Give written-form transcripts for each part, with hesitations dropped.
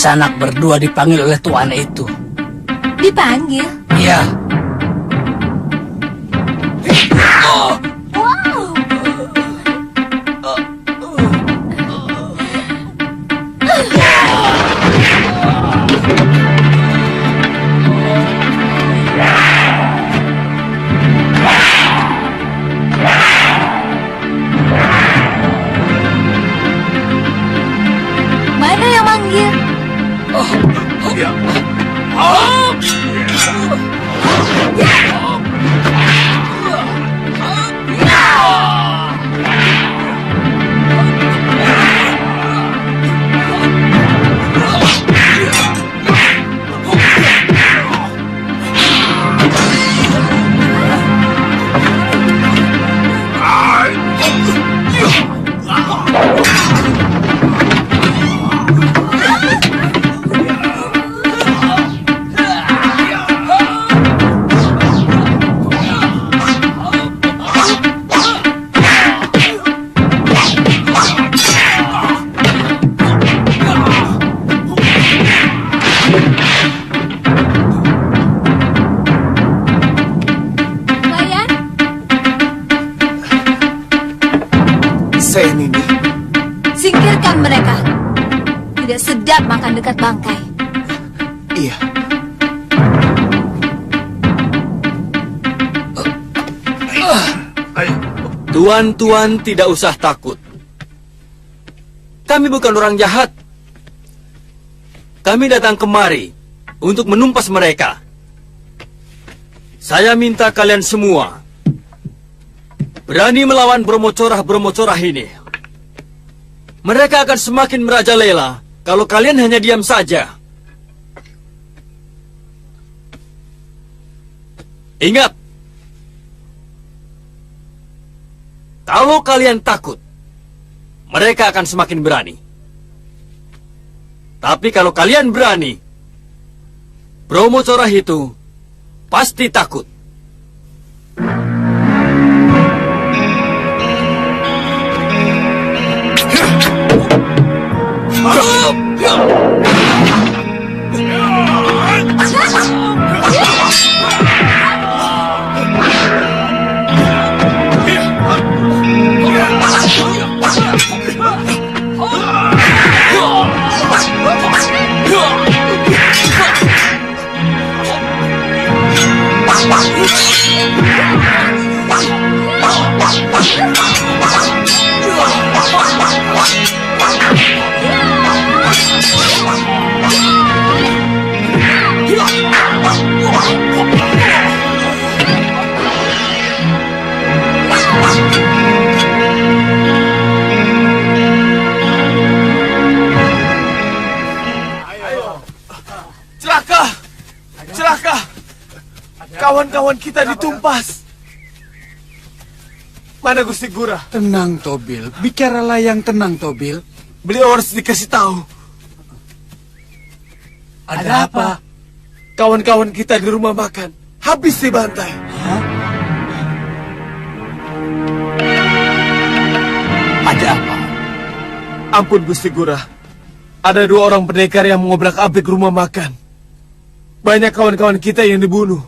sanak berdua dipanggil oleh tuan itu. Dipanggil? Iya. Wow. Mana yang manggil? Senini. Singkirkan mereka. Tidak sedap makan dekat bangkai. Iya. Tuan-tuan tidak usah takut. Kami bukan orang jahat. Kami datang kemari untuk menumpas mereka. Saya minta kalian semua berani melawan bromocorah-bromocorah ini. Mereka akan semakin merajalela kalau kalian hanya diam saja. Ingat, kalau kalian takut, mereka akan semakin berani. Tapi kalau kalian berani, bromocorah itu pasti takut. Celaka! Kawan-kawan kita ditumpas. Mana Gusti Gura? Tenang, Tobil. Bicaralah yang tenang, Tobil. Beliau harus dikasih tahu. Ada apa? Kawan-kawan kita di rumah makan habis dibantai. Hah? Ada apa? Ampun Gusti Gura. Ada 2 orang pendekar yang mengobrak-abrik rumah makan. Banyak kawan-kawan kita yang dibunuh.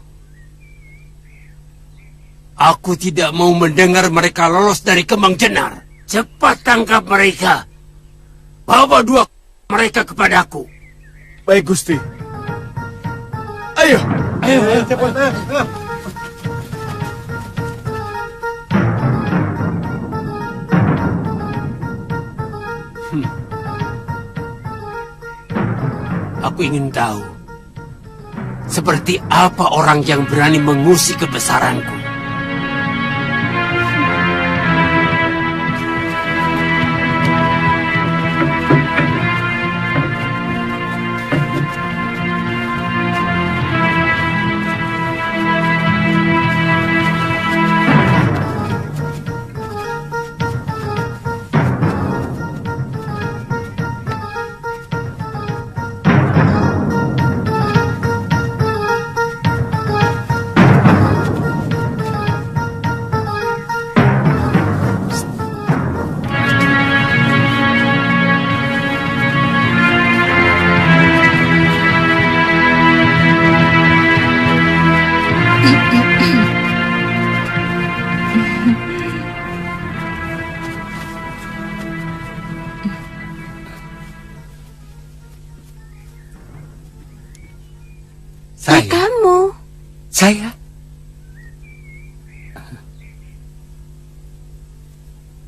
Aku tidak mau mendengar mereka lolos dari Kemang Jenar. Cepat tangkap mereka. Bawa 2 mereka kepadaku. Baik Gusti. Ayo. Ayo, cepat. Aku ingin tahu, seperti apa orang yang berani mengusik kebesaranku.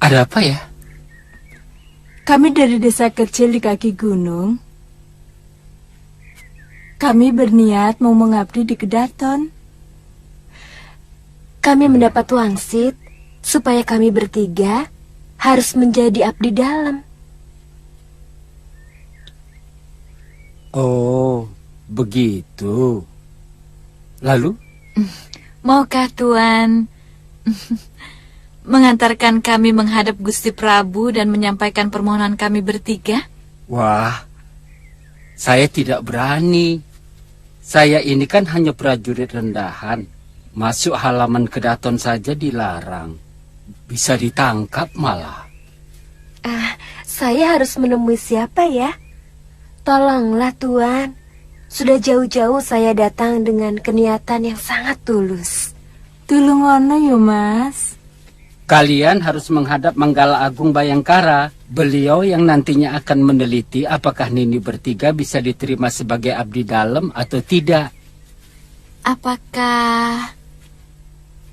Ada apa ya? Kami dari desa kecil di kaki gunung. Kami berniat mau mengabdi di Kedaton. Kami mendapat wangsit supaya kami bertiga harus menjadi abdi dalam. Oh, begitu. Lalu? Maukah Tuan mengantarkan kami menghadap Gusti Prabu dan menyampaikan permohonan kami bertiga? Wah, saya tidak berani. Saya ini kan hanya prajurit rendahan. Masuk halaman Kedaton saja dilarang. Bisa ditangkap malah. Saya harus menemui siapa ya? Tolonglah Tuan. Sudah jauh-jauh saya datang dengan keniatan yang sangat tulus. Tulungono yo Mas. Kalian harus menghadap Manggala Agung Bayangkara. Beliau yang nantinya akan meneliti apakah Nini bertiga bisa diterima sebagai abdi dalam atau tidak. Apakah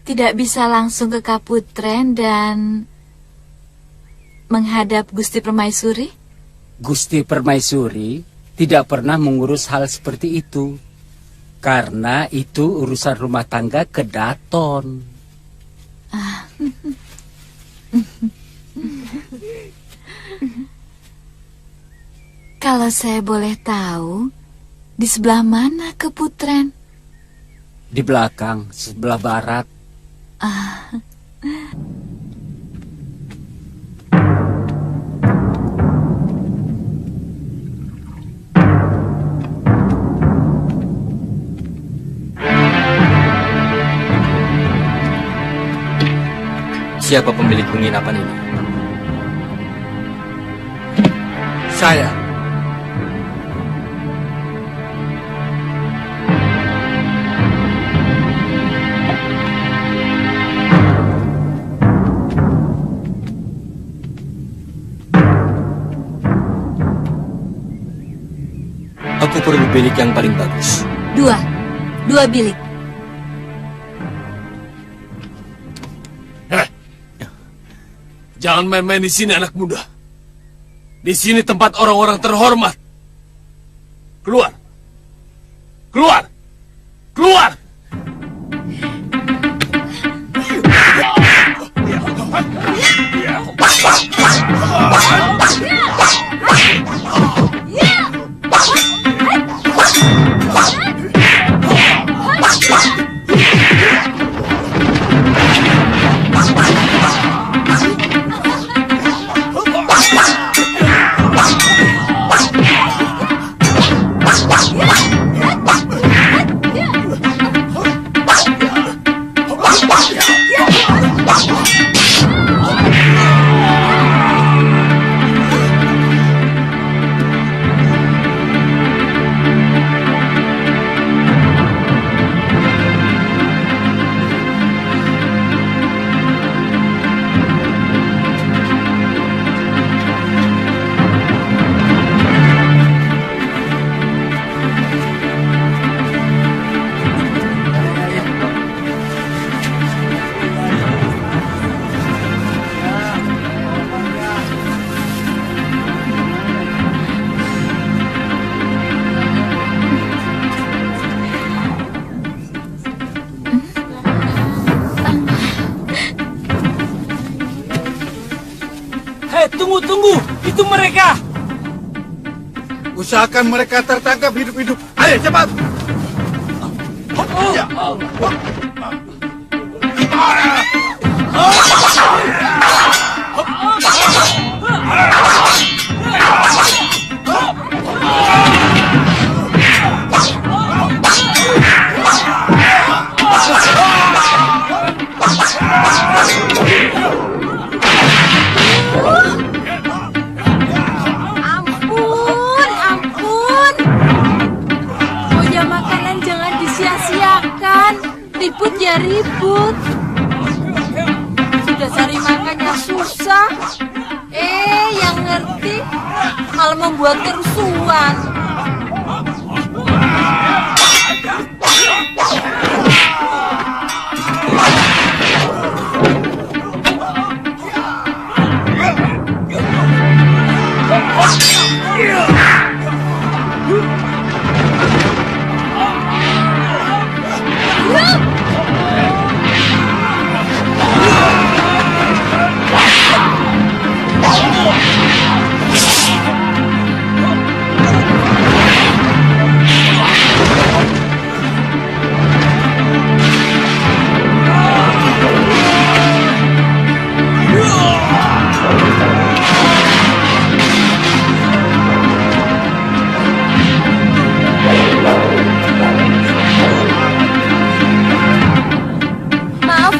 tidak bisa langsung ke Kaputren dan menghadap Gusti Permaisuri? Gusti Permaisuri tidak pernah mengurus hal seperti itu. Karena itu urusan rumah tangga Kedaton. Kalau saya boleh tahu, di sebelah mana Kaputren? Di belakang, sebelah barat. Siapa pemilik penginapan ini? Saya. Aku perlu bilik yang paling bagus. Dua bilik. Jangan main-main di sini anak muda. Di sini tempat orang-orang terhormat. Keluar. Keluar. Keluar. Tunggu, itu mereka. Usahakan mereka tertangkap hidup-hidup. Ayo cepat. Ribut ya ribut. Sudah cari makannya susah. Yang ngerti malah membuat kerusuhan.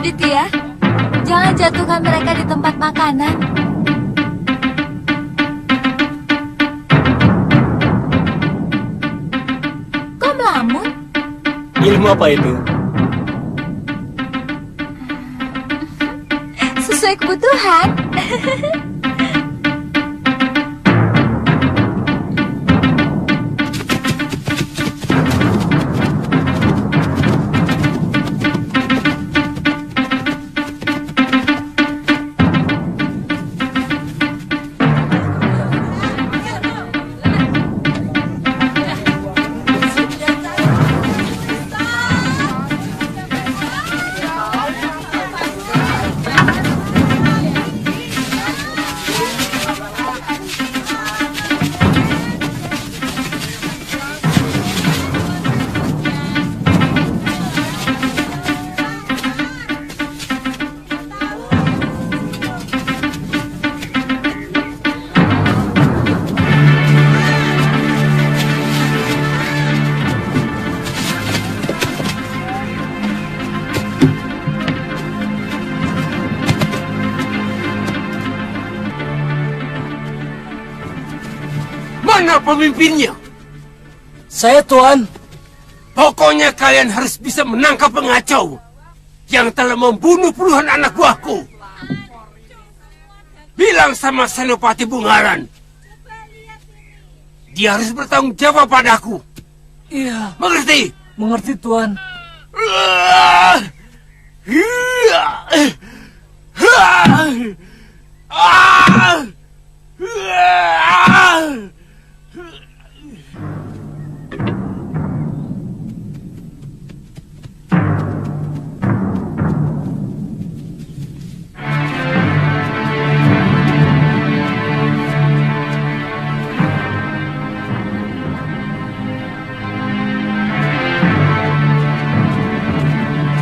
Aditya, jangan jatuhkan mereka di tempat makanan. Kok melamun? Ilmu apa itu? Sesuai kebutuhan. Mana pemimpinnya? Saya, Tuan. Pokoknya kalian harus bisa menangkap pengacau yang telah membunuh puluhan anak buahku. Bilang sama Senopati Bungaran, dia harus bertanggung jawab padaku. Iya, Mengerti? mengerti Tuan.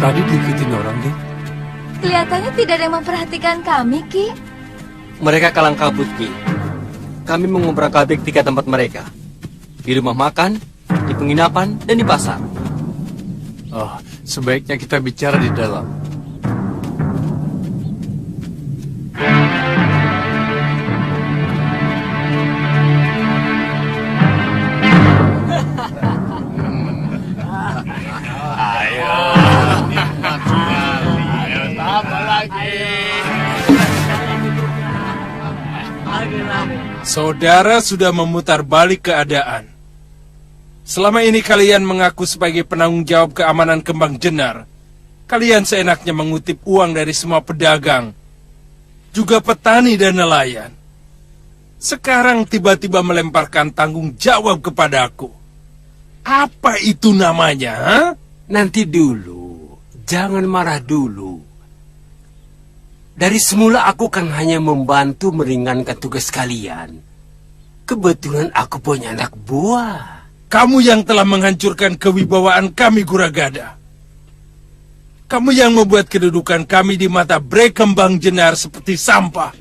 Tadi diikutin orang, deh. Kelihatannya tidak ada yang memperhatikan kami, Ki. Mereka kalang kabut, Ki. Kami mengobrak-abrik 3 tempat mereka. Di rumah makan, di penginapan, dan di pasar. Oh, sebaiknya kita bicara di dalam. Saudara sudah memutar balik keadaan. Selama ini kalian mengaku sebagai penanggung jawab keamanan Kembang Jenar. Kalian seenaknya mengutip uang dari semua pedagang, juga petani dan nelayan. Sekarang tiba-tiba melemparkan tanggung jawab kepadaku. Apa itu namanya, ha? Nanti dulu, jangan marah dulu. Dari semula aku kan hanya membantu meringankan tugas kalian. Kebetulan aku punya anak buah. Kamu yang telah menghancurkan kewibawaan kami, Guragada. Kamu yang membuat kedudukan kami di mata Bre Kembang Jenar seperti sampah.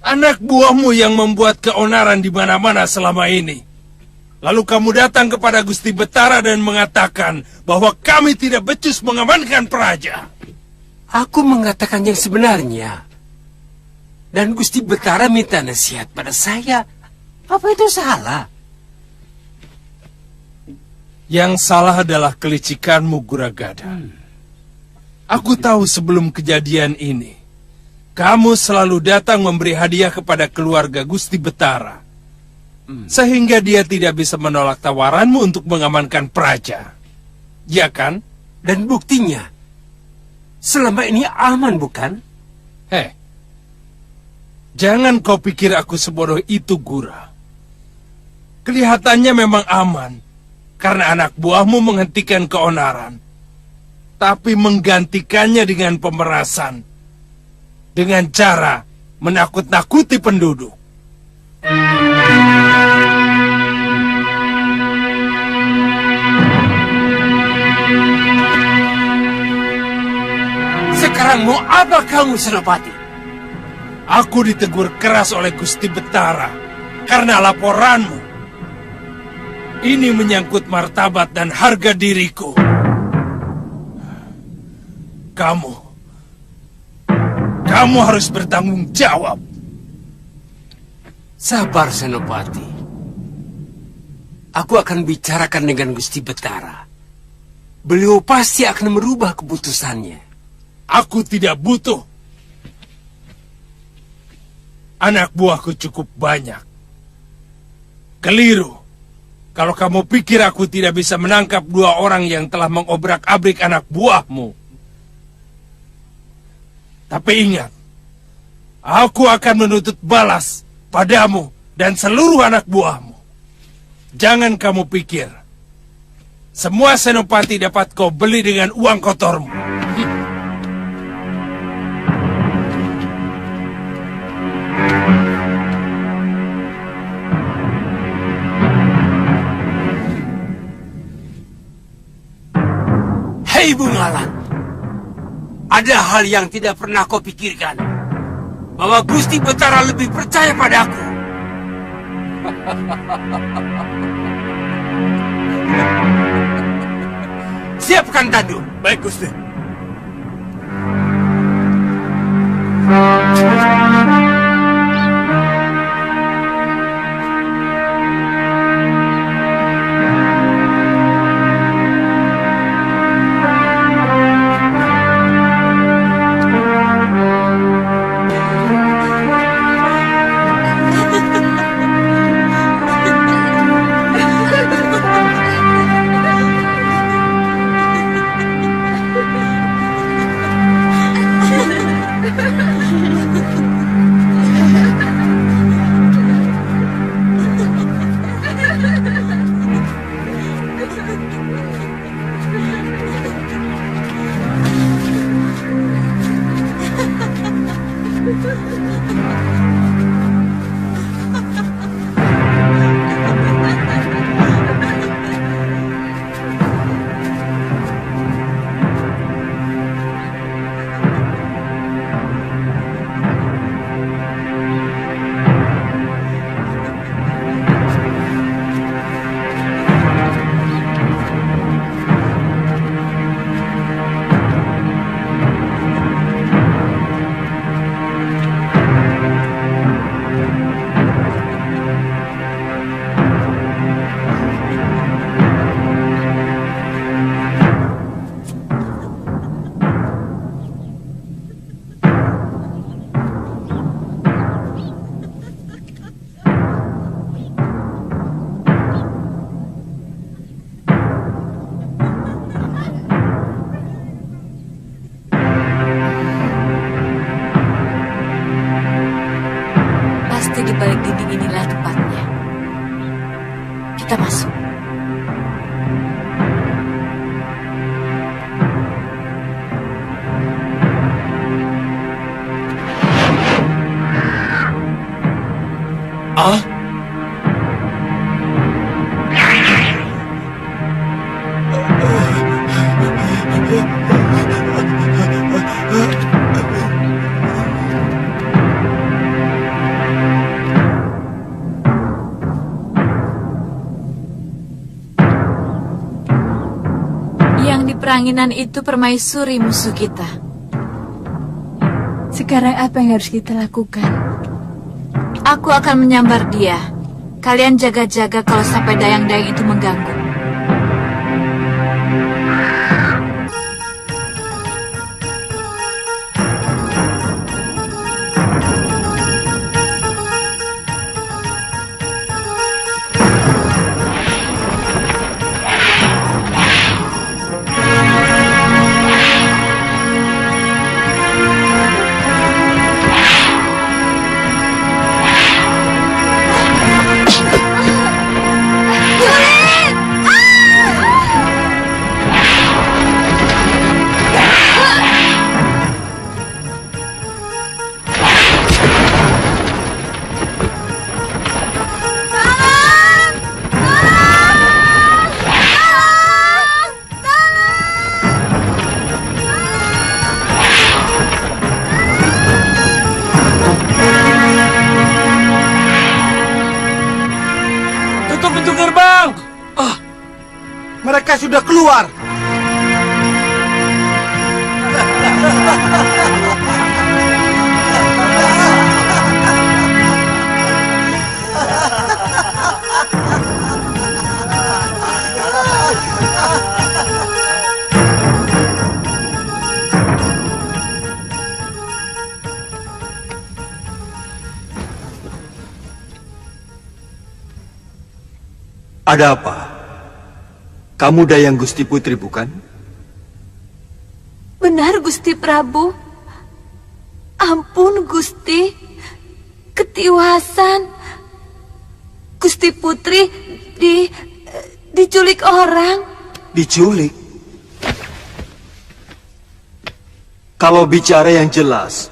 Anak buahmu yang membuat keonaran di mana-mana selama ini. Lalu kamu datang kepada Gusti Betara dan mengatakan bahwa kami tidak becus mengamankan Praja. Aku mengatakan yang sebenarnya. Dan Gusti Betara minta nasihat pada saya. Apa itu salah? Yang salah adalah kelicikanmu, Guragada. Aku tahu sebelum kejadian ini, kamu selalu datang memberi hadiah kepada keluarga Gusti Betara. Sehingga dia tidak bisa menolak tawaranmu untuk mengamankan Praja. Ya kan? Dan buktinya, selama ini aman, bukan? Jangan kau pikir aku sebodoh itu, Gura. Kelihatannya memang aman, karena anak buahmu menghentikan keonaran. Tapi menggantikannya dengan pemerasan. Dengan cara menakut-nakuti penduduk. Sekarang mau apa kamu, Senopati? Aku ditegur keras oleh Gusti Betara karena laporanmu. Ini menyangkut martabat dan harga diriku. Kamu harus bertanggung jawab. Sabar, Senopati. Aku akan bicarakan dengan Gusti Betara. Beliau pasti akan merubah keputusannya. Aku tidak butuh. Anak buahku cukup banyak. Keliru. Kalau kamu pikir aku tidak bisa menangkap 2 orang yang telah mengobrak-abrik anak buahmu. Tapi ingat, aku akan menuntut balas padamu dan seluruh anak buahmu. Jangan kamu pikir semua senopati dapat kau beli dengan uang kotormu. Hei Bungalan, ada hal yang tidak pernah kau pikirkan, bahwa Gusti Betara lebih percaya padaku. Siapkan tandu. Baik, Gusti. Di balik dinding inilah tempatnya. Kita masuk. Ah? Peranginan itu permaisuri musuh kita. Sekarang apa yang harus kita lakukan? Aku akan menyambar dia. Kalian jaga-jaga kalau sampai dayang-dayang itu mengganggu. Mereka sudah keluar. Ada apa? Kamu Dayang Gusti Putri, bukan? Benar, Gusti Prabu. Ampun, Gusti. Ketiwasan. Gusti Putri diculik orang. Diculik? Kalau bicara yang jelas,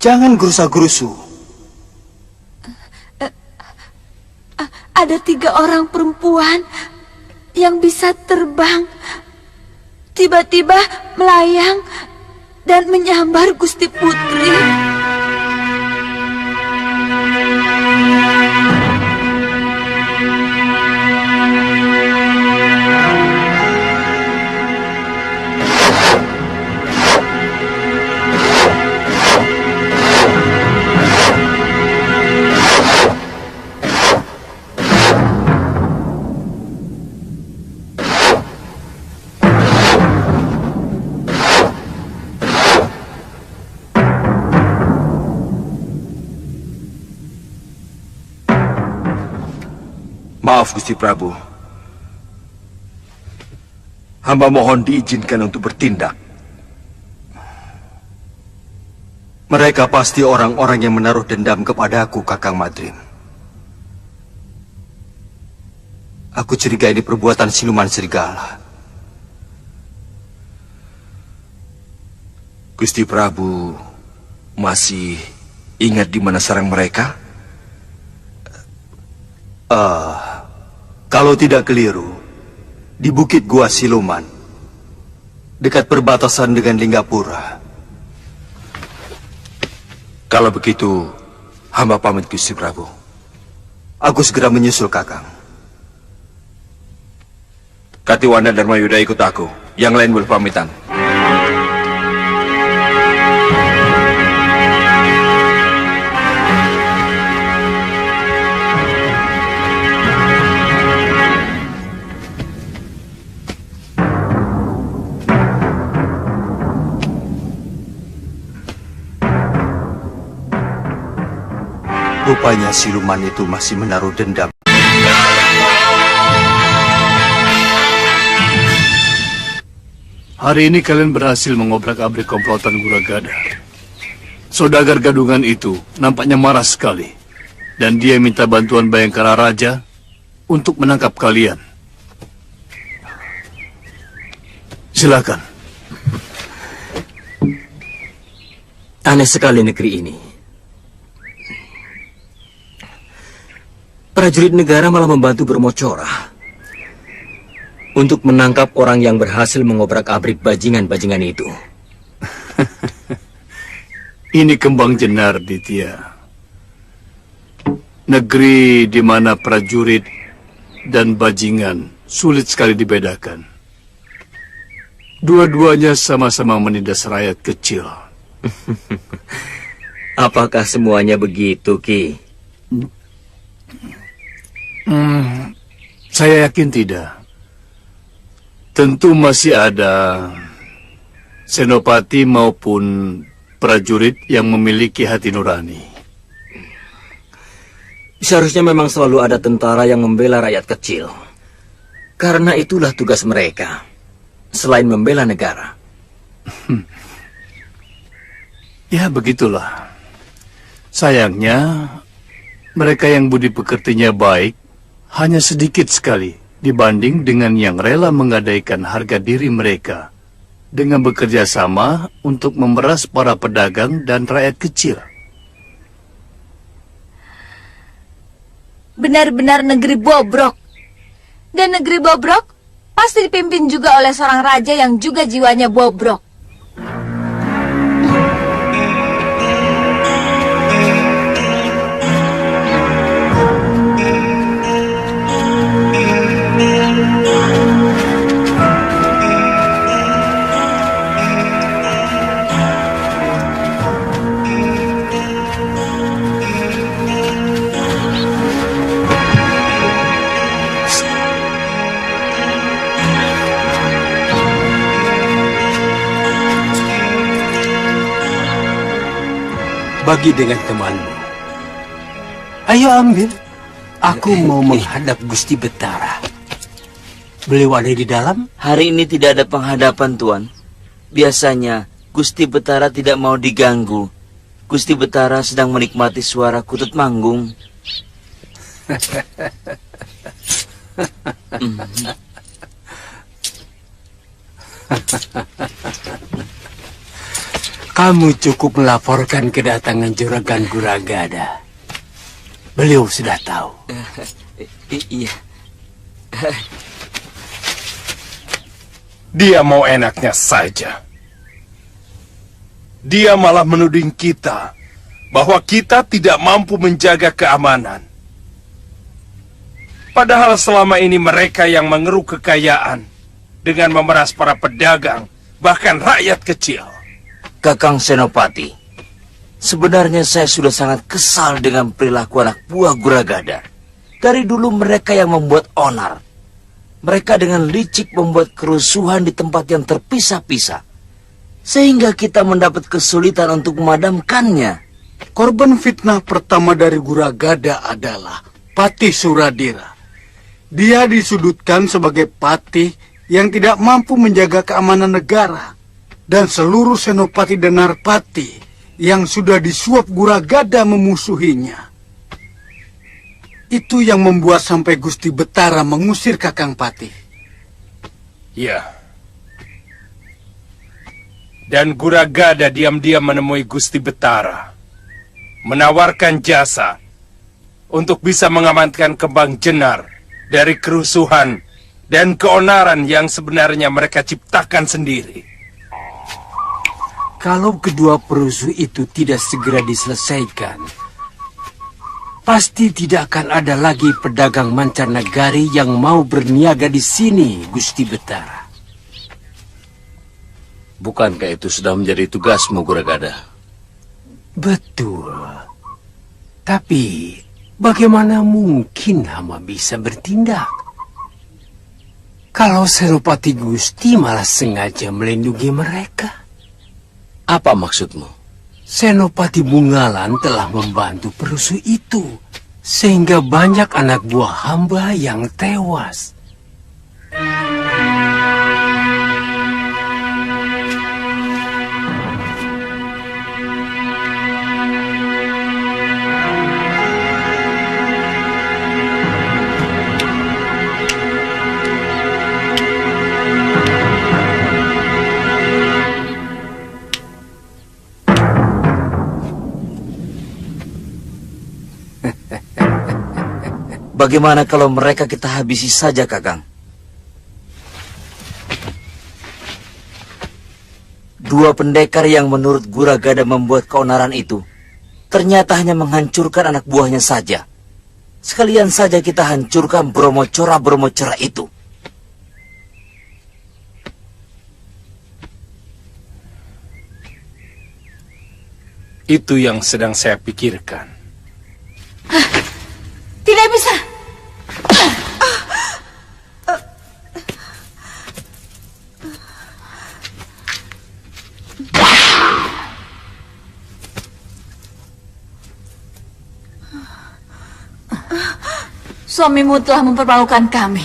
jangan gerusa-gerusu. Ada 3 orang perempuan yang bisa terbang. Tiba-tiba melayang dan menyambar Gusti Putri. Maaf, Gusti Prabu. Hamba mohon diizinkan untuk bertindak. Mereka pasti orang-orang yang menaruh dendam kepadaku, Kakang Madrim. Aku curiga ini perbuatan siluman serigala. Gusti Prabu masih ingat di mana sarang mereka? Kalau tidak keliru, di Bukit Gua Siluman, dekat perbatasan dengan Linggapura. Kalau begitu, hamba pamit, Gusti Prabu. Aku segera menyusul, Kakang. Katiwana dan Mayuda ikut aku. Yang lain berpamitan. Rupanya siluman itu masih menaruh dendam. Hari ini kalian berhasil mengobrak-abrik komplotan Guragada. Saudagar gadungan itu nampaknya marah sekali. Dan dia minta bantuan Bayangkara Raja untuk menangkap kalian. Silakan. Aneh sekali negeri ini. Prajurit negara malah membantu Bromocorah untuk menangkap orang yang berhasil mengobrak-abrik bajingan-bajingan itu. Ini Kembang Jenar, Ditya. Negeri di mana prajurit dan bajingan sulit sekali dibedakan. Dua-duanya sama-sama menindas rakyat kecil. Apakah semuanya begitu, Ki? Saya yakin tidak. Tentu masih ada senopati maupun prajurit yang memiliki hati nurani. Seharusnya memang selalu ada tentara yang membela rakyat kecil. Karena itulah tugas mereka, selain membela negara. Ya, begitulah. Sayangnya, mereka yang budi pekertinya baik hanya sedikit sekali dibanding dengan yang rela menggadaikan harga diri mereka dengan bekerja sama untuk memeras para pedagang dan rakyat kecil. Benar-benar negeri bobrok. Dan negeri bobrok pasti dipimpin juga oleh seorang raja yang juga jiwanya bobrok. Bagi dengan temanmu. Ayo ambil. Aku mau menghadap Gusti Betara. Beliau ada di dalam? Hari ini tidak ada penghadapan, Tuan. Biasanya, Gusti Betara tidak mau diganggu. Gusti Betara sedang menikmati suara kutut manggung. Kamu cukup melaporkan kedatangan Juragan Guragada. Beliau sudah tahu. Iya. Dia mau enaknya saja. Dia malah menuding kita bahwa kita tidak mampu menjaga keamanan. Padahal selama ini mereka yang mengeruk kekayaan dengan memeras para pedagang, bahkan rakyat kecil. Kakang Senopati, sebenarnya saya sudah sangat kesal dengan perilaku anak buah Guragada. Dari dulu mereka yang membuat onar. Mereka dengan licik membuat kerusuhan di tempat yang terpisah-pisah. Sehingga kita mendapat kesulitan untuk memadamkannya. Korban fitnah pertama dari Guragada adalah Patih Suradira. Dia disudutkan sebagai patih yang tidak mampu menjaga keamanan negara. Dan seluruh senopati dan narpati yang sudah disuap Guragada memusuhinya. Itu yang membuat sampai Gusti Betara mengusir Kakang Patih. Ya. Dan Guragada diam-diam menemui Gusti Betara, menawarkan jasa untuk bisa mengamankan Kembang Jenar dari kerusuhan dan keonaran yang sebenarnya mereka ciptakan sendiri. Kalau kedua perusuh itu tidak segera diselesaikan, pasti tidak akan ada lagi pedagang mancanegari yang mau berniaga di sini, Gusti Betara. Bukankah itu sudah menjadi tugasmu, Guragada? Betul. Tapi, bagaimana mungkin hamba bisa bertindak? Kalau Senopati Gusti malah sengaja melindungi mereka. Apa maksudmu? Senopati Bungalan telah membantu perusuh itu, sehingga banyak anak buah hamba yang tewas. Bagaimana kalau mereka kita habisi saja, Kakang? Dua pendekar yang menurut Guragada membuat keonaran itu, ternyata hanya menghancurkan anak buahnya saja. Sekalian saja kita hancurkan Bromocora itu. Itu yang sedang saya pikirkan. Tidak bisa. Suamimu telah mempermalukan kami.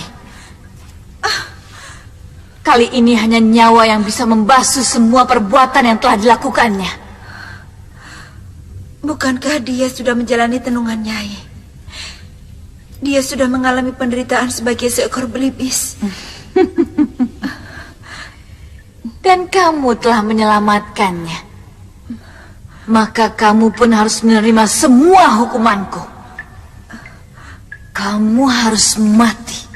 Kali ini hanya nyawa yang bisa membasuh semua perbuatan yang telah dilakukannya. Bukankah dia sudah menjalani tenungan Nyai? Dia sudah mengalami penderitaan sebagai seekor belibis. Dan kamu telah menyelamatkannya. Maka kamu pun harus menerima semua hukumanku. Kamu harus mati.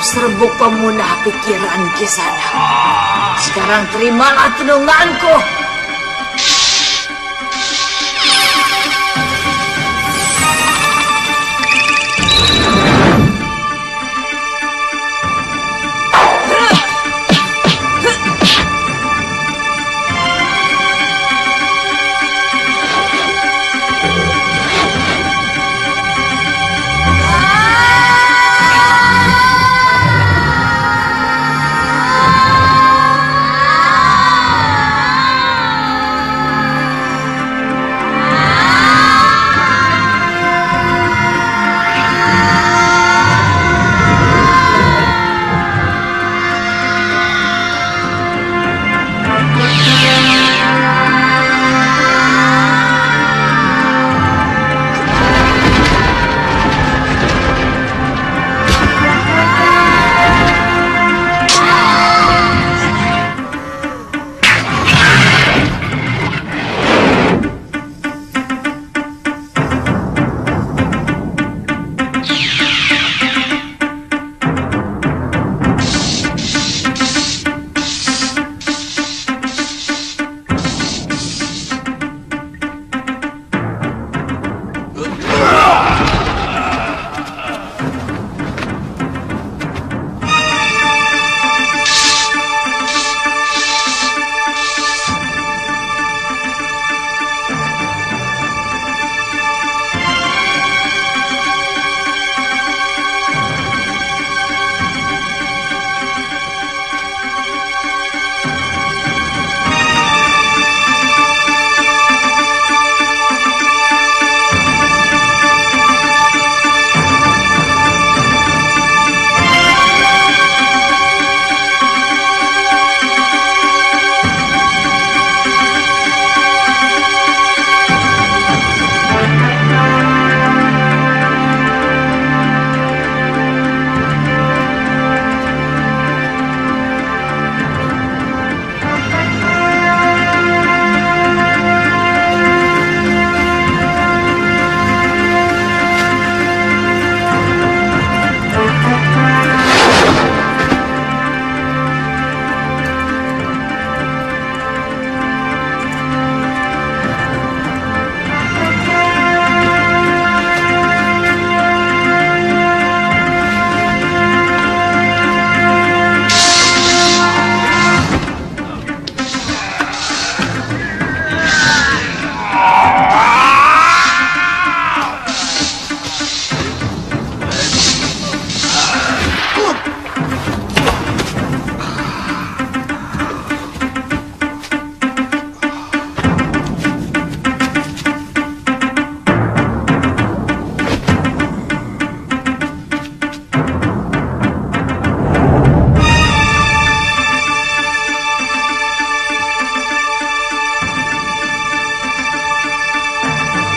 serbuk pemunah pikiran Kisana. Sekarang terimalah tununganku.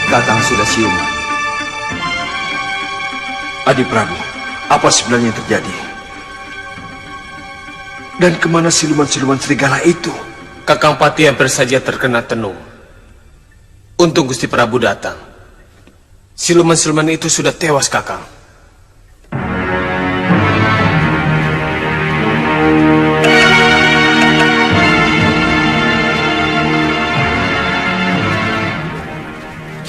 Kakang sudah siuman. Adi Prabu, apa sebenarnya yang terjadi? Dan kemana siluman-siluman serigala itu? Kakang Pati hampir saja terkena tenung. Untung Gusti Prabu datang. Siluman-siluman itu sudah tewas, Kakang.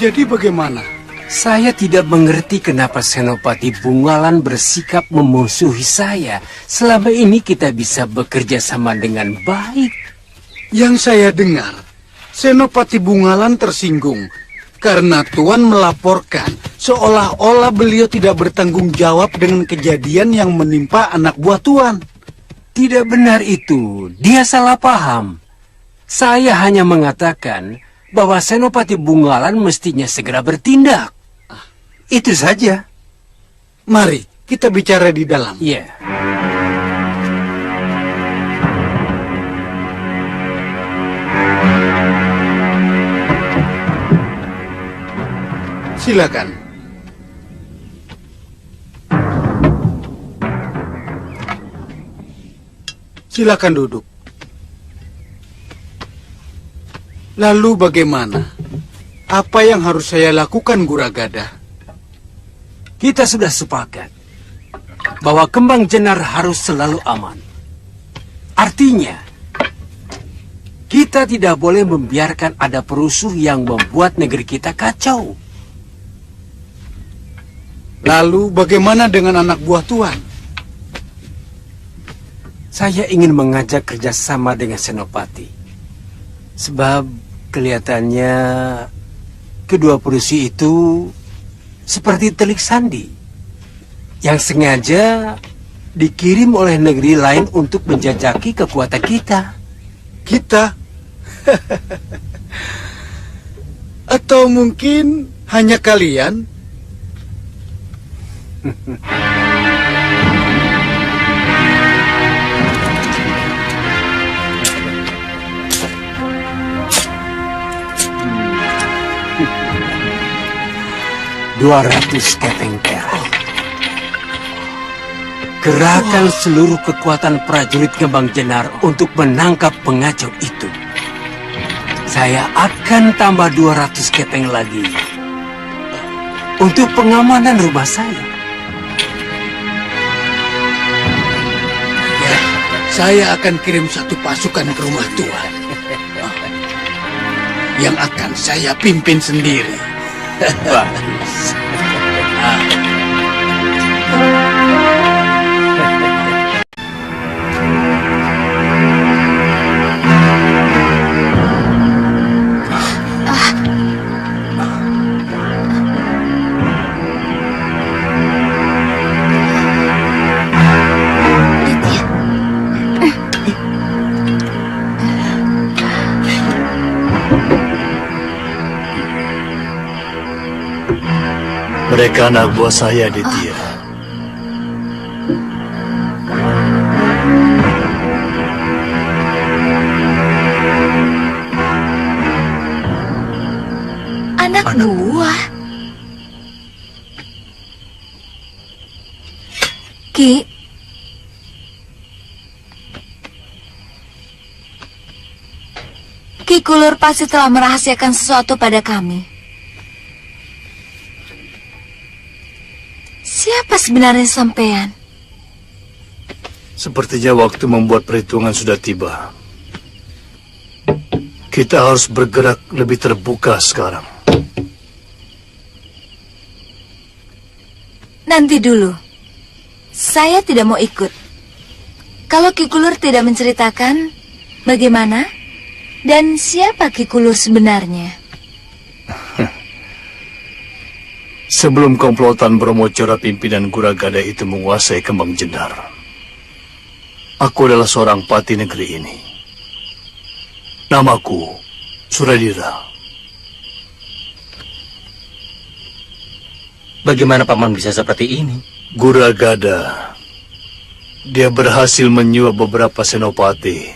Jadi bagaimana? Saya tidak mengerti kenapa Senopati Bungalan bersikap memusuhi saya. Selama ini kita bisa bekerja sama dengan baik. Yang saya dengar, Senopati Bungalan tersinggung karena Tuan melaporkan seolah-olah beliau tidak bertanggung jawab dengan kejadian yang menimpa anak buah Tuan. Tidak benar itu, dia salah paham. Saya hanya mengatakan bahwa Senopati Bungalan mestinya segera bertindak. Itu saja. Mari kita bicara di dalam. Iya. Silakan. Silakan duduk. Lalu bagaimana? Apa yang harus saya lakukan, Guragada? Kita sudah sepakat. bahwa Kembang Jenar harus selalu aman. Artinya, kita tidak boleh membiarkan ada perusuh yang membuat negeri kita kacau. Lalu bagaimana dengan anak buah Tuan? Saya ingin mengajak kerjasama dengan Senopati. Sebab kelihatannya kedua perusuh itu seperti telik sandi yang sengaja dikirim oleh negeri lain untuk menjajaki kekuatan kita. Kita? Atau mungkin hanya kalian? $200 keping perak. Kerahkan seluruh kekuatan prajurit Kembang Jenar untuk menangkap pengacau itu. Saya akan tambah 200 keping lagi untuk pengamanan rumah saya. Ya, saya akan kirim satu pasukan ke rumah Tuan. Yang akan saya pimpin sendiri. Bagus. Mereka anak buah saya, Ditya. Anak buah? Ki? Ki Kulur pasti telah merahasiakan sesuatu pada kami. Siapa sebenarnya sampean? Sepertinya waktu membuat perhitungan sudah tiba. Kita harus bergerak lebih terbuka sekarang. Nanti dulu. Saya tidak mau ikut. Kalau Ki Kulur tidak menceritakan bagaimana dan siapa Ki Kulur sebenarnya. Sebelum komplotan Brahmacora pimpinan Guragada itu menguasai Kembang Jenar, aku adalah seorang pati negeri ini. Namaku Suradira. Bagaimana paman bisa seperti ini? Guragada. Dia berhasil menyuap beberapa senopati,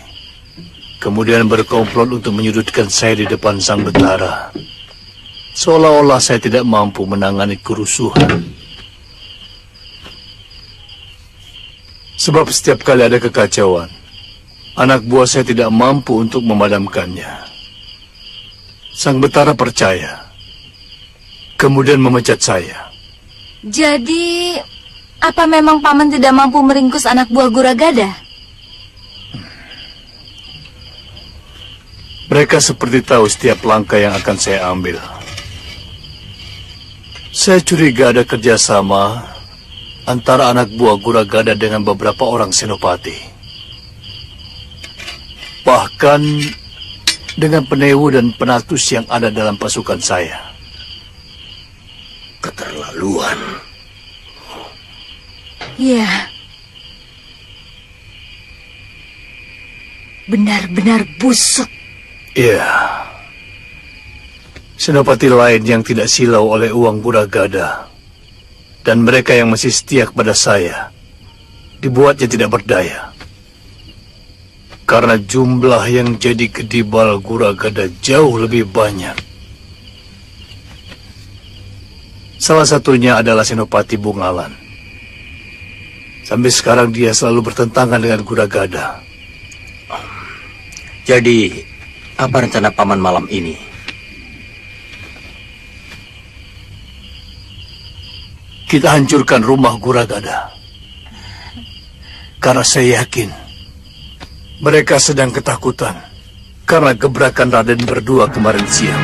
kemudian berkomplot untuk menyudutkan saya di depan Sang Betara. Seolah-olah saya tidak mampu menangani kerusuhan. Sebab setiap kali ada kekacauan, anak buah saya tidak mampu untuk memadamkannya. Sang Betara percaya, kemudian memecat saya. Jadi, apa memang paman tidak mampu meringkus anak buah Guragada? Mereka seperti tahu setiap langkah yang akan saya ambil. Saya curiga ada kerjasama antara anak buah Guragada dengan beberapa orang senopati. Bahkan dengan penewu dan penatus yang ada dalam pasukan saya. Keterlaluan. Ya. Benar-benar busuk. Iya. Senopati lain yang tidak silau oleh uang Guragada dan mereka yang masih setia kepada saya dibuatnya tidak berdaya. Karena jumlah yang jadi kedibal Guragada jauh lebih banyak. Salah satunya adalah Senopati Bungalan. Sampai sekarang dia selalu bertentangan dengan Guragada. Jadi, apa rencana paman malam ini? Kita hancurkan rumah Guragada. Karena saya yakin mereka sedang ketakutan karena gebrakan Raden berdua kemarin siang.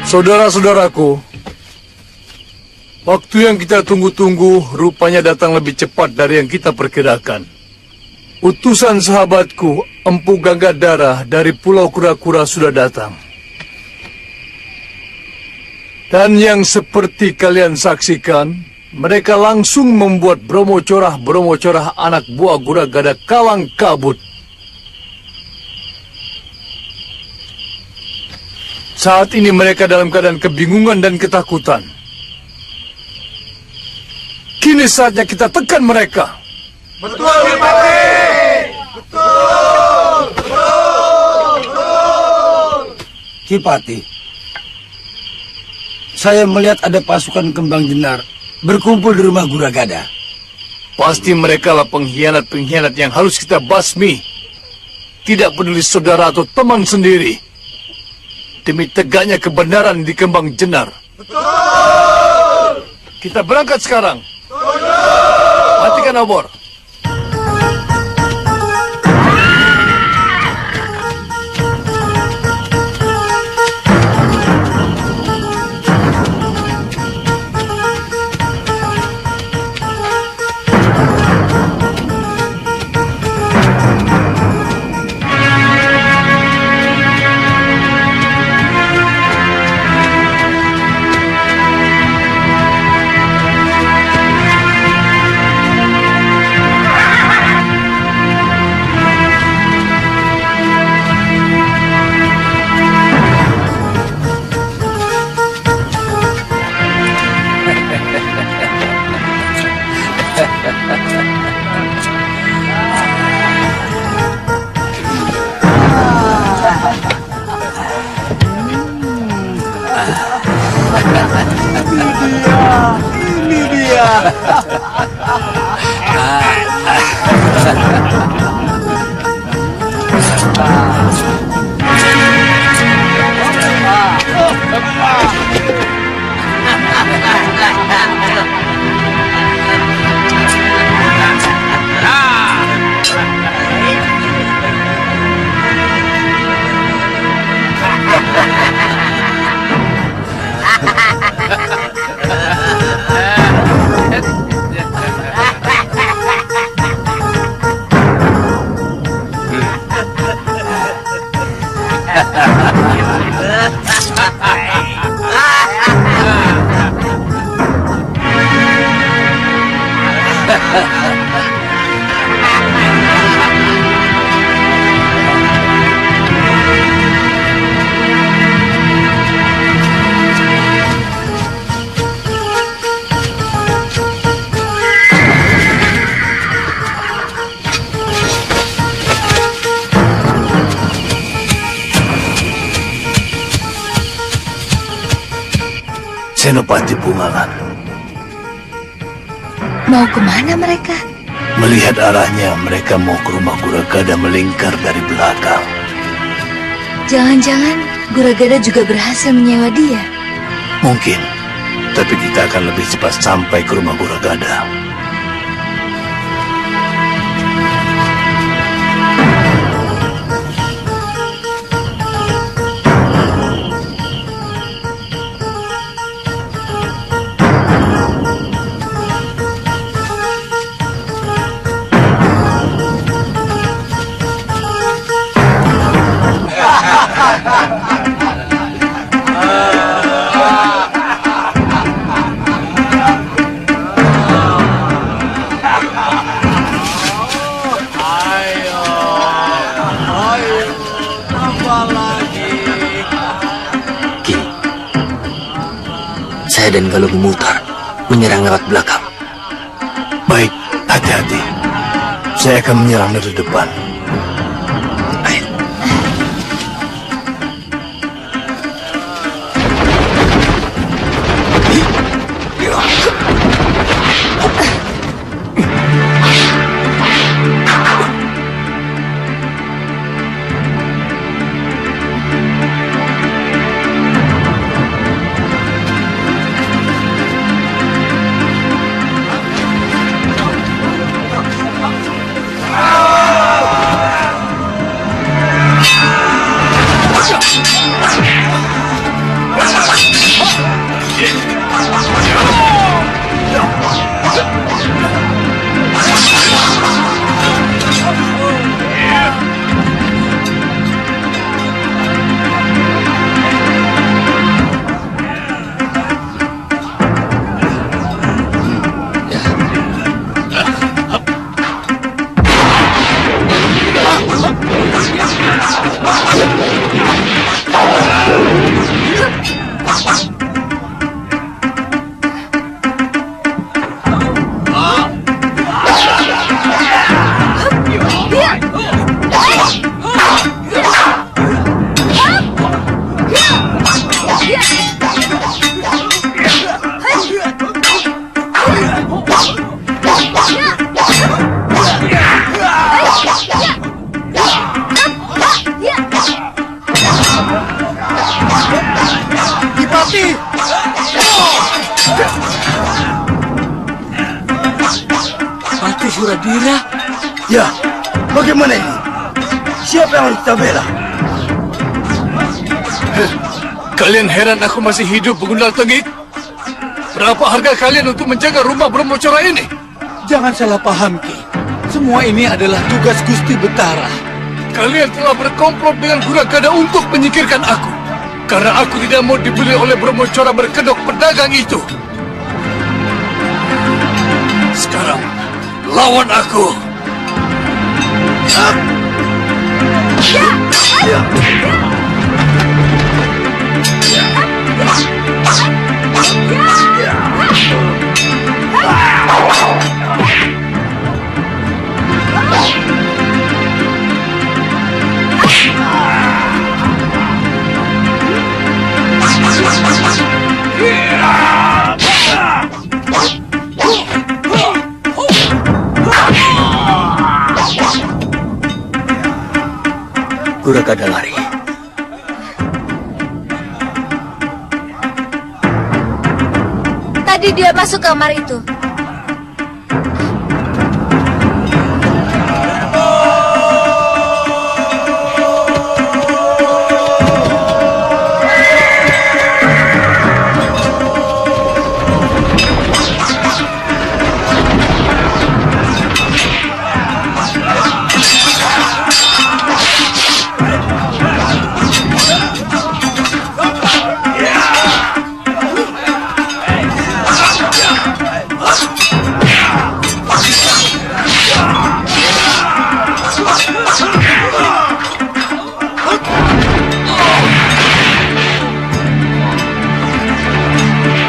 Saudara-saudaraku, waktu yang kita tunggu-tunggu rupanya datang lebih cepat dari yang kita perkirakan. Utusan sahabatku, Empu Ganggadara dari Pulau Kura-Kura sudah datang. Dan yang seperti kalian saksikan, mereka langsung membuat Bromo Corah anak buah Guragada kalang kabut. Saat ini mereka dalam keadaan kebingungan dan ketakutan. Kini saatnya kita tekan mereka. Betul, Adipati! Betul! Kipati, saya melihat ada pasukan Kembang Jenar berkumpul di rumah Guragada. Pasti mereka lah pengkhianat-pengkhianat yang harus kita basmi. Tidak peduli saudara atau teman sendiri. Demi tegaknya kebenaran di Kembang Jenar. Betul! Kita berangkat sekarang. Betul! Matikan obor. Ini dia. Senopati Bungalan. Mau kemana mereka? Melihat arahnya, mereka mau ke rumah Guragada melingkar dari belakang. Jangan-jangan Guragada juga berhasil menyewa dia. Mungkin, tapi kita akan lebih cepat sampai ke rumah Guragada. Saya dan Galuh memutar, menyerang lewat belakang. Baik, hati-hati. Saya akan menyerang dari depan. Guradira? Ya, bagaimana ini? Siapa yang harus kita bela? Kalian heran aku masih hidup, Begundal Tengik? Berapa harga kalian untuk menjaga rumah Brahmacora ini? Jangan salah paham, Ki. Semua ini adalah tugas Gusti Betara. Kalian telah berkomplot dengan Guragada untuk menyingkirkan aku. Karena aku tidak mau dibeli oleh Brahmacora berkedok pedagang itu. Sekarang, lawan aku. Guragada lari. Tadi dia masuk kamar itu.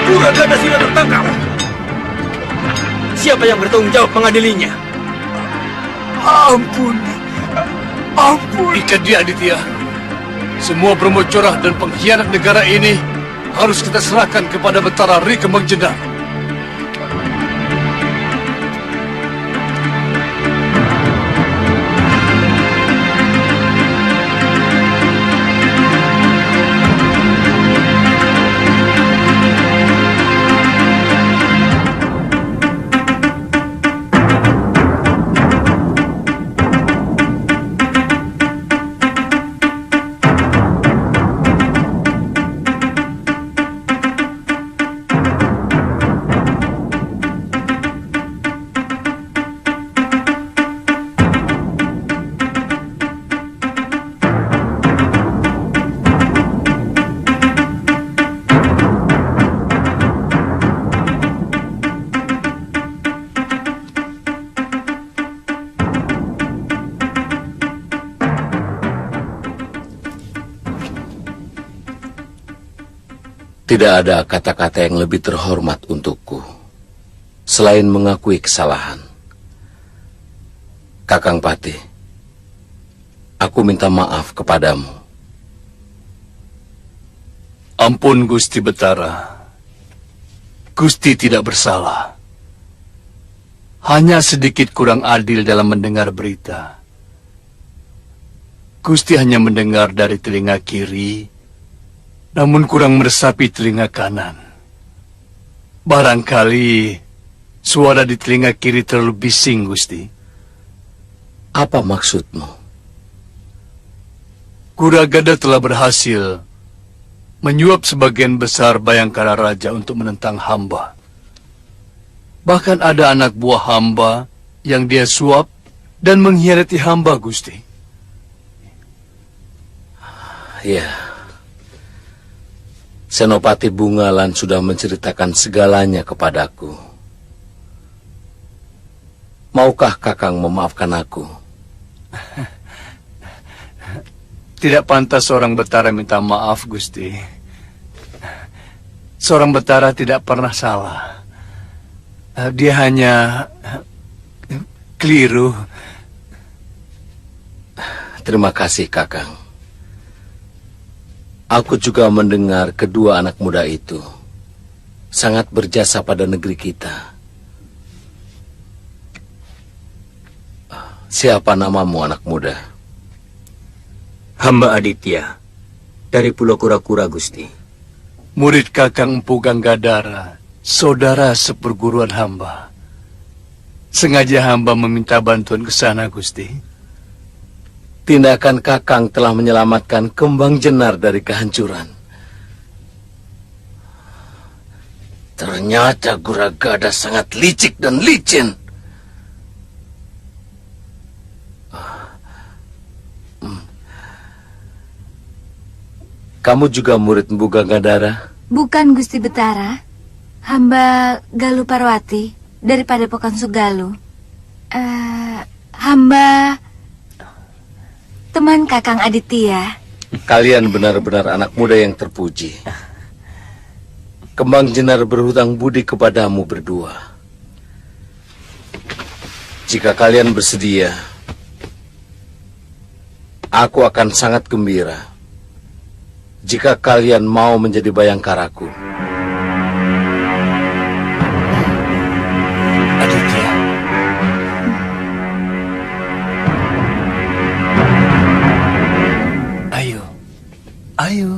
Guragada sudah tertangkap. Siapa yang bertanggung jawab mengadilinya? Ampun. Ikat dia, Aditya. Semua Brahmacora dan pengkhianat negara ini harus kita serahkan kepada Betara Ri Kembang Jendar. Tidak ada kata-kata yang lebih terhormat untukku selain mengakui kesalahan. Kakang Patih, aku minta maaf kepadamu. Ampun, Gusti Betara. Gusti tidak bersalah. Hanya sedikit kurang adil dalam mendengar berita. Gusti hanya mendengar dari telinga kiri, namun kurang meresapi telinga kanan. Barangkali suara di telinga kiri terlalu bising, Gusti. Apa maksudmu? Guragada telah berhasil menyuap sebagian besar Bayangkara Raja untuk menentang hamba. Bahkan ada anak buah hamba yang dia suap dan mengkhianati hamba, Gusti. Ya. Senopati Bungalan sudah menceritakan segalanya kepadaku. Maukah Kakang memaafkan aku? Tidak pantas seorang Betara minta maaf, Gusti. Seorang Betara tidak pernah salah. Dia hanya keliru. Terima kasih, Kakang. Aku juga mendengar kedua anak muda itu sangat berjasa pada negeri kita. Siapa namamu, anak muda? Hamba Aditya, dari Pulau Kura-Kura, Gusti. Murid Kakang Empu Ganggadara, saudara seperguruan hamba. Sengaja hamba meminta bantuan ke sana, Gusti. Tindakan Kakang telah menyelamatkan Kembang Jenar dari kehancuran. Ternyata Guragada sangat licik dan licin. Kamu juga murid Mpu Gangadara? Bukan, Gusti Betara. Hamba Galuh Parwati dari Padepokan Sugaluh. Hamba teman Kakang Aditya. Kalian benar-benar anak muda yang terpuji. Kembang Jenar berhutang budi kepadamu berdua. Jika kalian bersedia, aku akan sangat gembira jika kalian mau menjadi bayangkaraku. Aditya. Ayo. Ayo.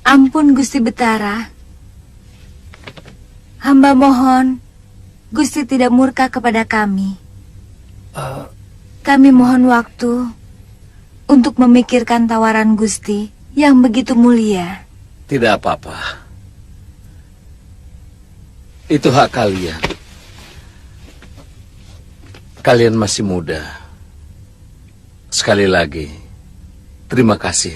Ampun, Gusti Betara. Hamba mohon Gusti tidak murka kepada kami. Kami mohon waktu untuk memikirkan tawaran Gusti yang begitu mulia. Tidak apa-apa. Itu hak kalian. Kalian masih muda. Sekali lagi, terima kasih.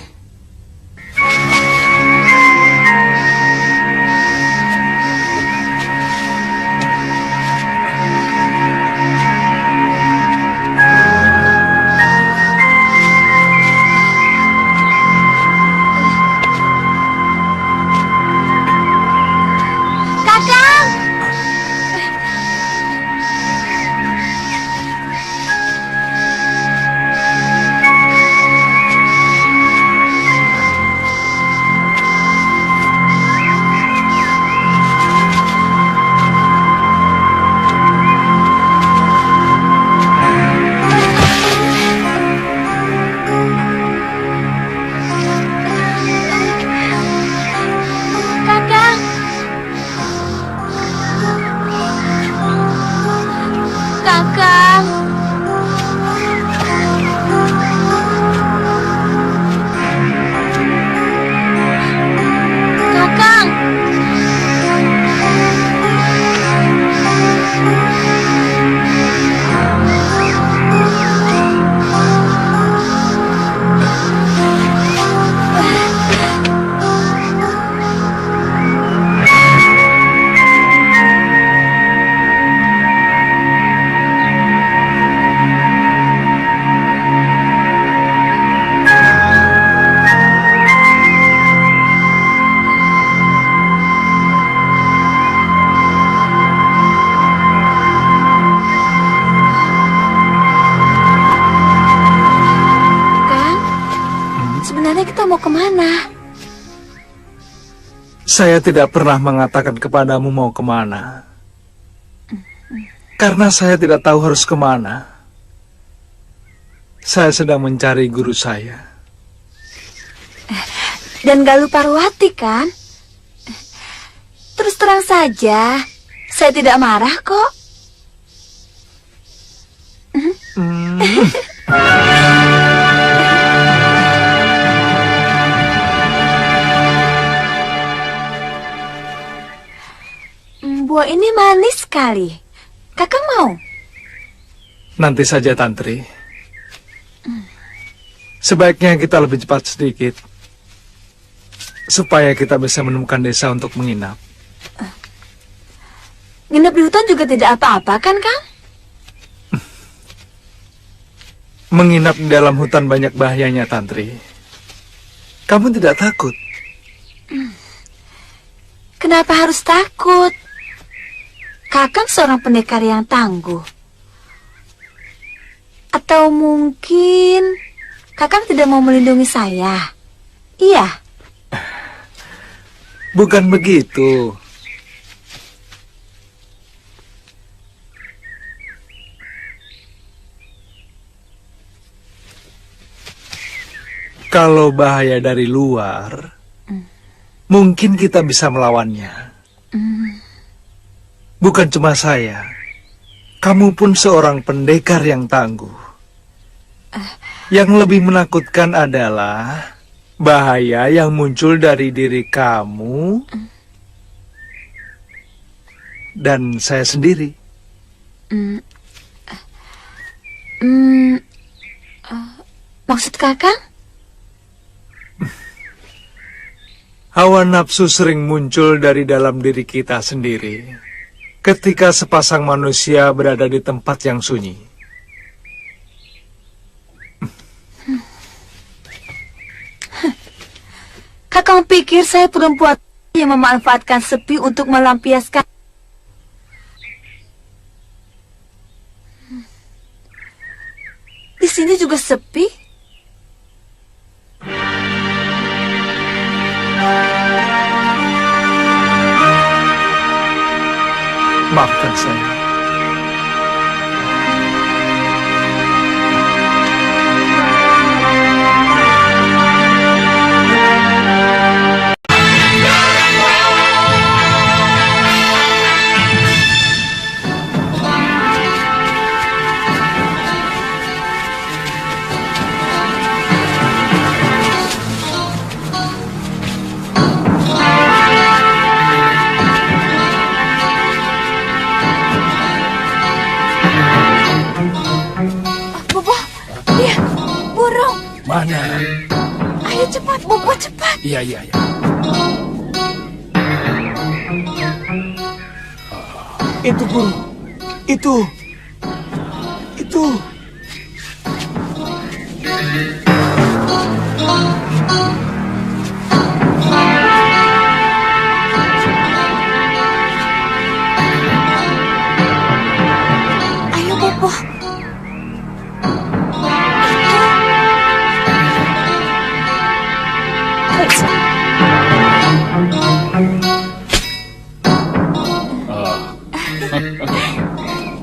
Saya tidak pernah mengatakan kepadamu mau kemana. Karena saya tidak tahu harus kemana. Saya sedang mencari guru saya. Dan Galuh Parwati kan? Terus terang saja, saya tidak marah kok. Buah ini manis sekali. Kakak mau? Nanti saja, Tantri. Sebaiknya kita lebih cepat sedikit, supaya kita bisa menemukan desa untuk menginap. Nginep di hutan juga tidak apa-apa kan, Kang? Menginap di dalam hutan banyak bahayanya, Tantri. Kamu tidak takut? Kenapa harus takut? Kakang seorang pendekar yang tangguh. Atau mungkin Kakang tidak mau melindungi saya? Iya. Bukan begitu. Kalau bahaya dari luar, mungkin kita bisa melawannya. Bukan cuma saya, kamu pun seorang pendekar yang tangguh. Yang lebih menakutkan adalah bahaya yang muncul dari diri kamu dan saya sendiri. Maksud kakak? Hawa nafsu sering muncul dari dalam diri kita sendiri ketika sepasang manusia berada di tempat yang sunyi. Kakak pikir saya perempuan yang memanfaatkan sepi untuk melampiaskan. Di sini juga sepi. Maafkan saya. Mana? Ayo cepat, Bobo, cepat. Iya. Itu, Guru. Itu. Ayo, Bobo.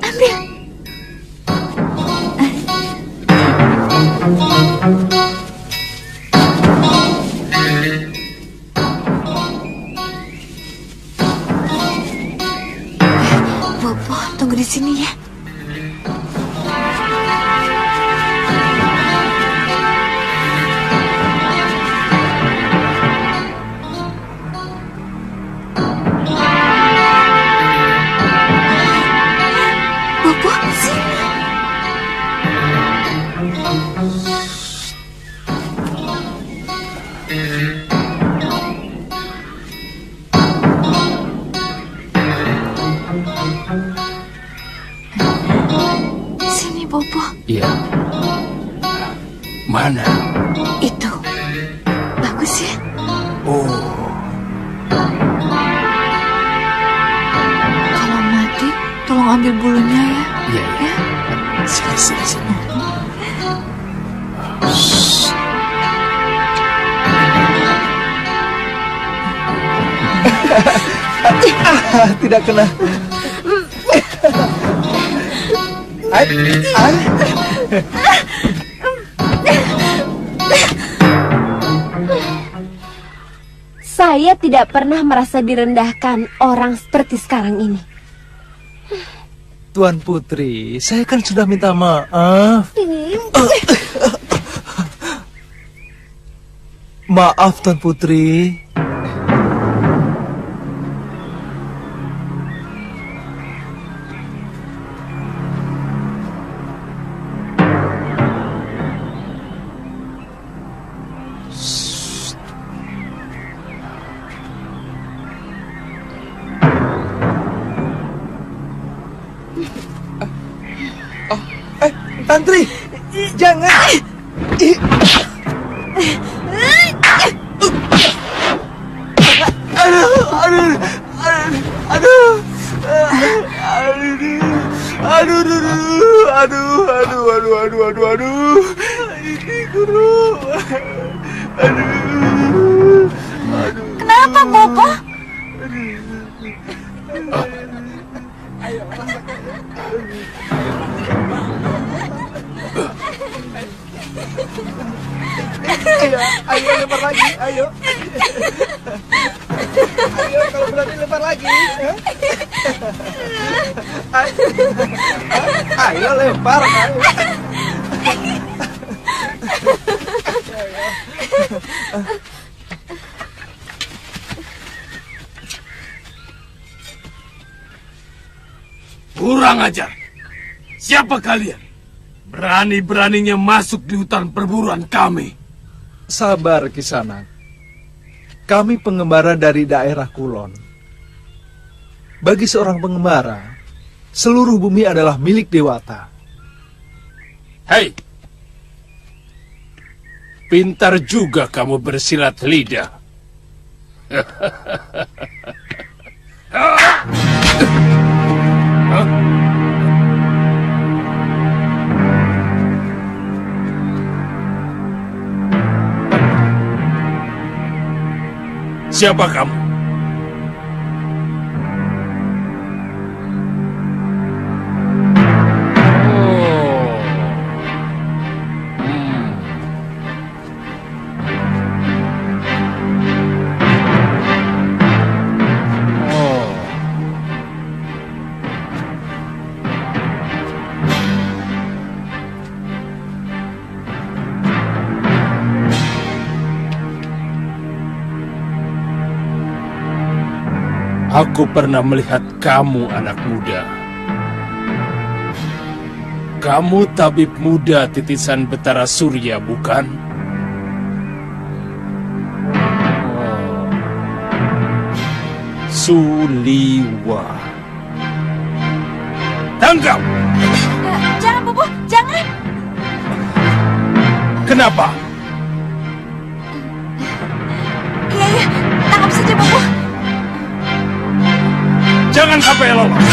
Ambil. Bobo, tunggu di sini ya. Bobo, sini. Sini, Bobo. Iya. Mana? Itu. Bagus ya? Oh. Kalau mati, tolong ambil bulunya ya. Iya. Sini. Tidak kena. Saya tidak pernah merasa direndahkan orang seperti sekarang ini. Tuan Putri, saya kan sudah minta maaf. Maaf, Tuan Putri. Tantri, jangan. Aduh. Ini Guru. Kenapa, Bobo? Ayo lempar lagi, ayo. Ayo kalau berani lempar lagi. lagi. Ayo lempar. Ayo. Kurang ajar. Siapa kalian? Berani-beraninya masuk di hutan perburuan kami. Sabar, Kisanak. Kami pengembara dari daerah Kulon. Bagi seorang pengembara, seluruh bumi adalah milik Dewata. Hei! Pintar juga kamu bersilat lidah. Siapa kamu? Aku pernah melihat kamu, anak muda. Kamu tabib muda titisan Betara Surya, bukan? Suliwa. Tangkap! Jangan, Bobo, jangan! Kenapa? Iya, tangkap saja, Bobo. Jangan sampai lolos.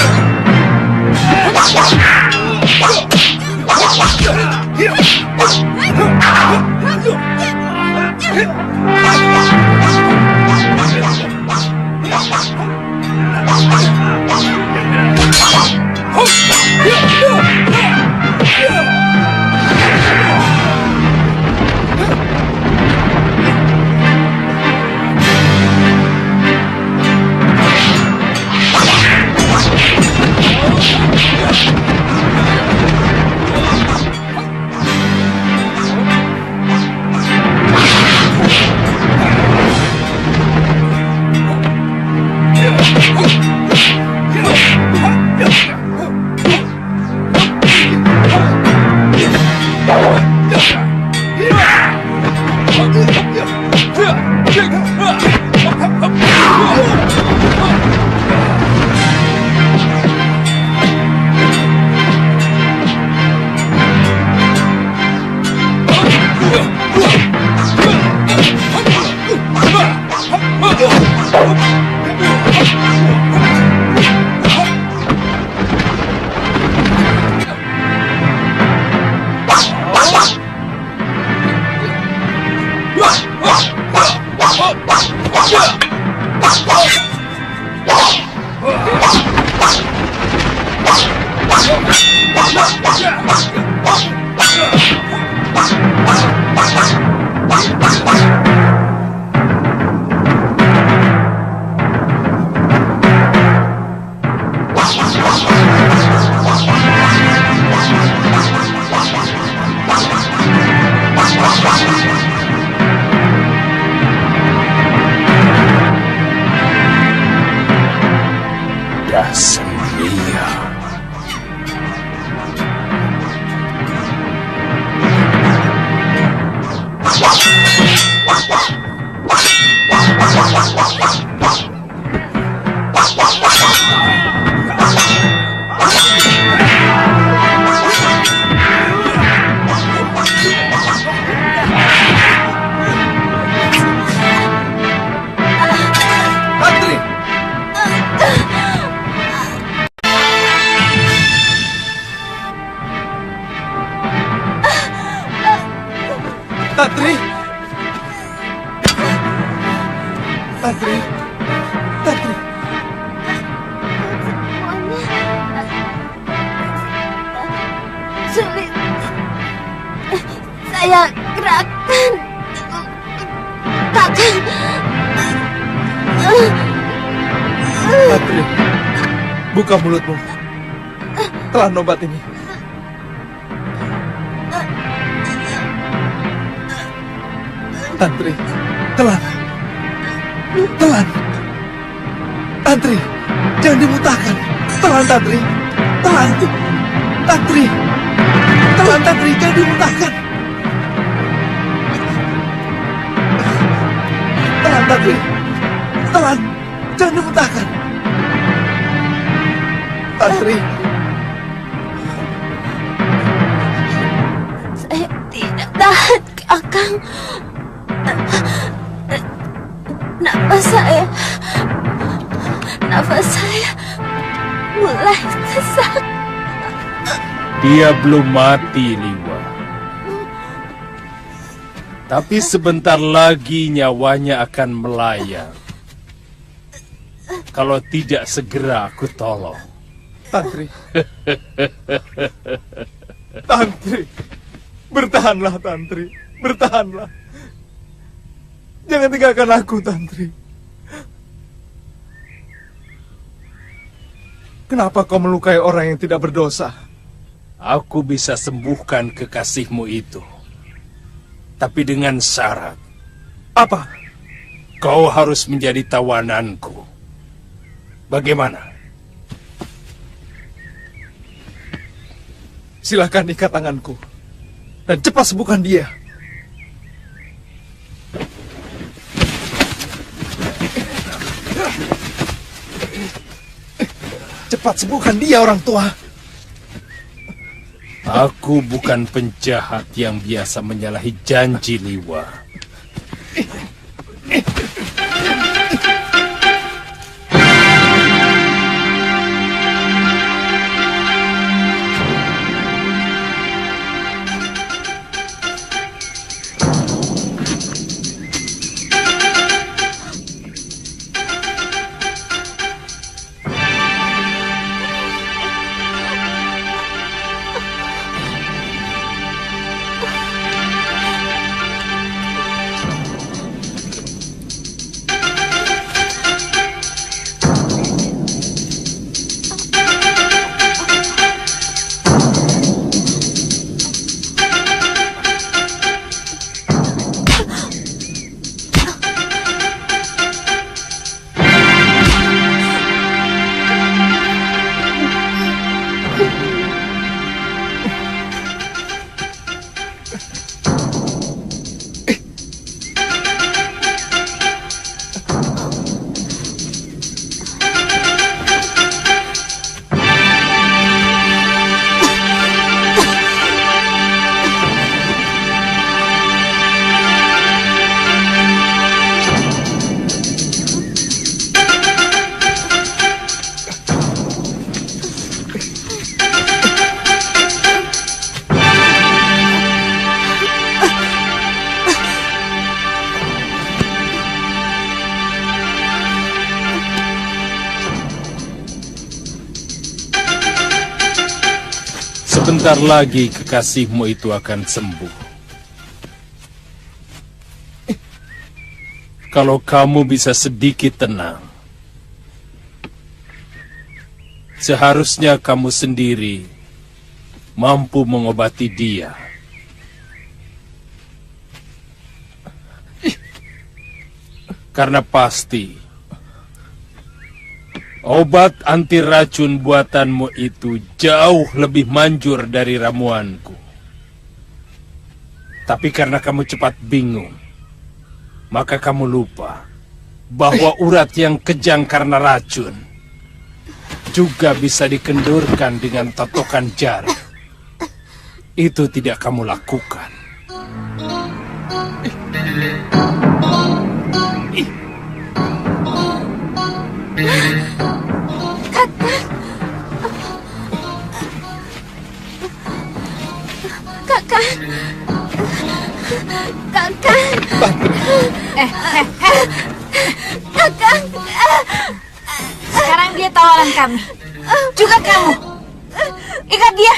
Tatri! Tatri! Tatri! Sulit. Saya gerakan. Kakang. Buka mulutmu. Telan obat ini. Tantri, telan. Telan. Tantri, jangan dimutahkan. Telan, Tantri. Telan. Tantri. Telan, Tantri, jangan dimutahkan. Telan, Tantri. Telan, jangan dimutahkan. Tantri. Saya tidak tahan, Kakang. Nafas saya mulai sesak. Dia belum mati, Liwa. Tapi sebentar lagi nyawanya akan melayang. Kalau tidak segera aku tolong. Tantri. Tantri. Bertahanlah, Tantri. Bertahanlah. Jangan tinggalkan aku, Tantri. Kenapa kau melukai orang yang tidak berdosa? Aku bisa sembuhkan kekasihmu itu. Tapi dengan syarat. Apa? Kau harus menjadi tawananku. Bagaimana? Silakan ikat tanganku. Dan cepat sembuhkan dia. Cepat sembuhkan dia, orang tua. Aku bukan penjahat yang biasa menyalahi janji, Liwa. Sebentar lagi kekasihmu itu akan sembuh. Kalau kamu bisa sedikit tenang, seharusnya kamu sendiri mampu mengobati dia. Karena pasti obat anti racun buatanmu itu jauh lebih manjur dari ramuanku. Tapi karena kamu cepat bingung, maka kamu lupa bahwa urat yang kejang karena racun juga bisa dikendurkan dengan totokan jari. Itu tidak kamu lakukan. Kakang. Sekarang dia tawaran kami. Juga kamu. Ikat dia.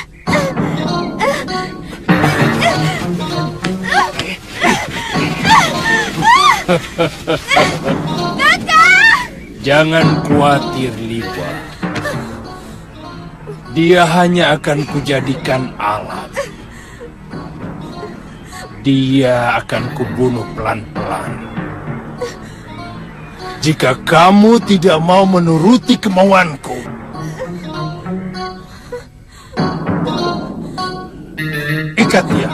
Jangan khawatir, Liwa. Dia hanya akan kujadikan alat. Dia akan kubunuh pelan-pelan. Jika kamu tidak mau menuruti kemauanku, ikat dia.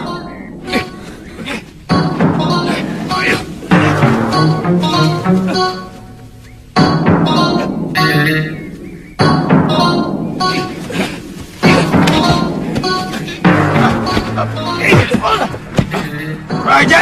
Raja,